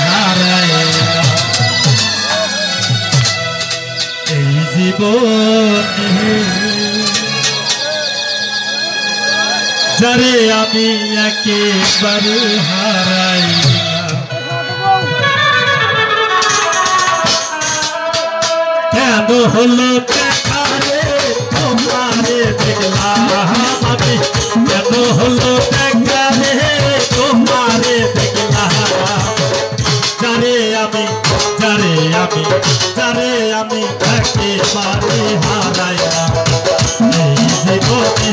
হারায় এই জীবনে যারে আমি একেবারে হারাই কেন হলো দেখারে তোমারে দেখলাম আমি কেন হলো দেখারে তোমারে দেখলাম যারে আমি একেবারে হারাইলাম এই জীবনে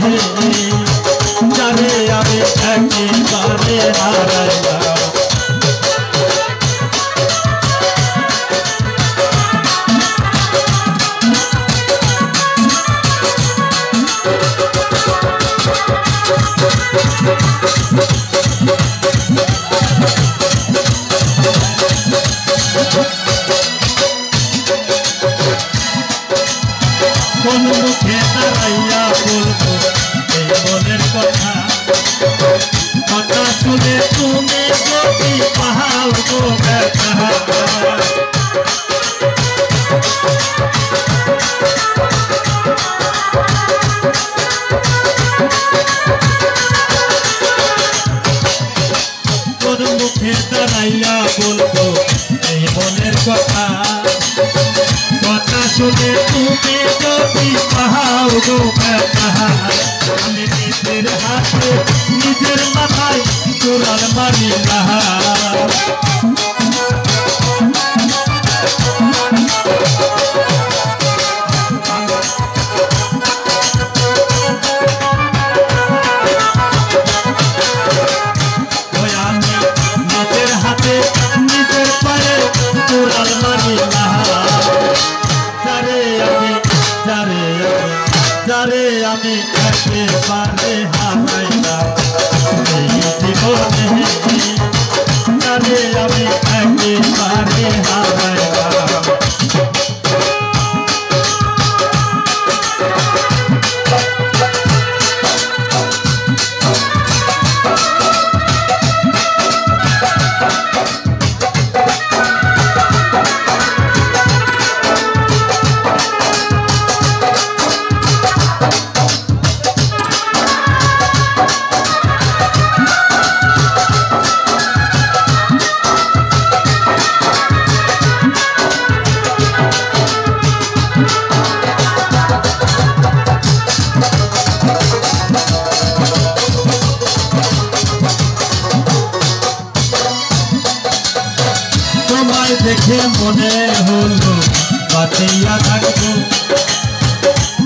যারে আমি একেবারে হারাইলাম কোন মুখে দাঁড়াইয়া বলবো এই মনের কথা কথা শুনে তুমি যদি পাহাড় গো ব্যথা কোন মুখে দাঁড়াইয়া বলবো এই মনের কথা কথা শুনে তুমি যদি পাহাও গো ব্যথা আমি নিজের হাতে নিজের মাথায় কোরআন মারিলাম নিজের হাতে নিজের পায়ে কোরআন মারিলাম যারে আমি একেবারে হারাইলাম এই জীবনে যারে আমি একেবারে হারাইলাম দেখে মনে হলো বাঁচিয়া থাকবো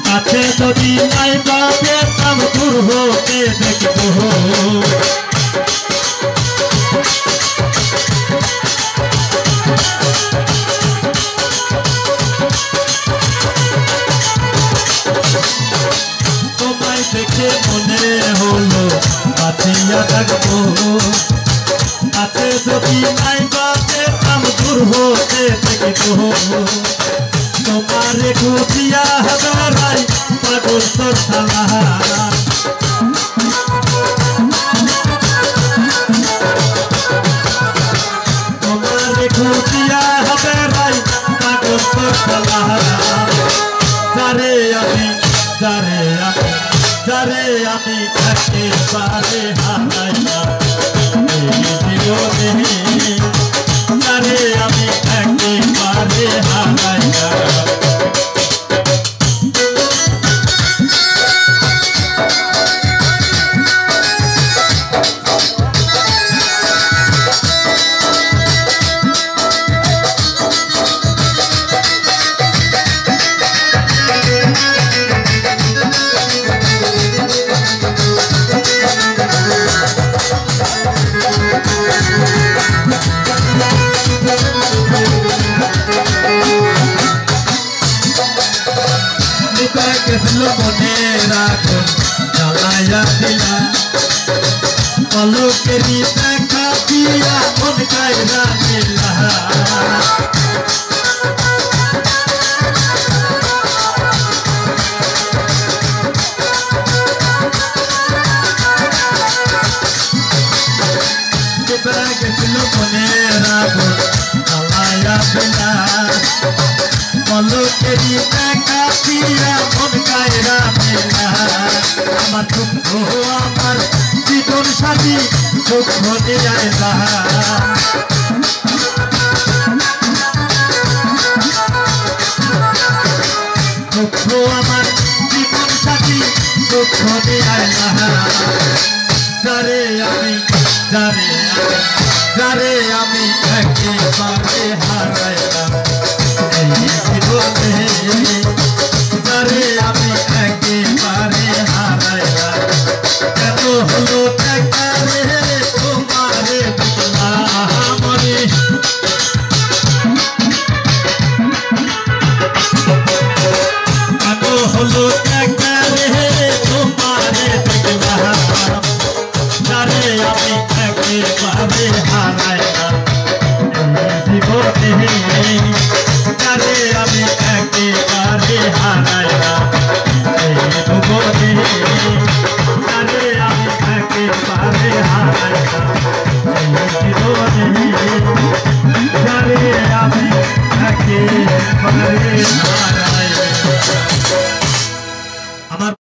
কাছে যদি নাই বা পেতাম দূর হতে দেখবো তোমায় দেখে মনে হলো বাঁচিয়া থাকবো কাছে যদি নাই বা পেতাম দূর হতে দেখবো তোমারে খুঁজিয়া হাজারাই পাগল তো শালা তোমারে খুঁজিয়া হাজারাই পাগল তো শালা যারে আমি একেবারে হারাইলাম এই জীবনে যারে আমি একেবারে হারাইলাম মনে রাখো জ্বালাইয়া দিলা পলকেরি দেখা দিয়া মন কায়রা দিলা মনে রাখো দুঃখ নিয়ে দুঃখ আমার জীবন সাথী দুঃখ নিয়ে যারে আমি যারে আমি একেবারে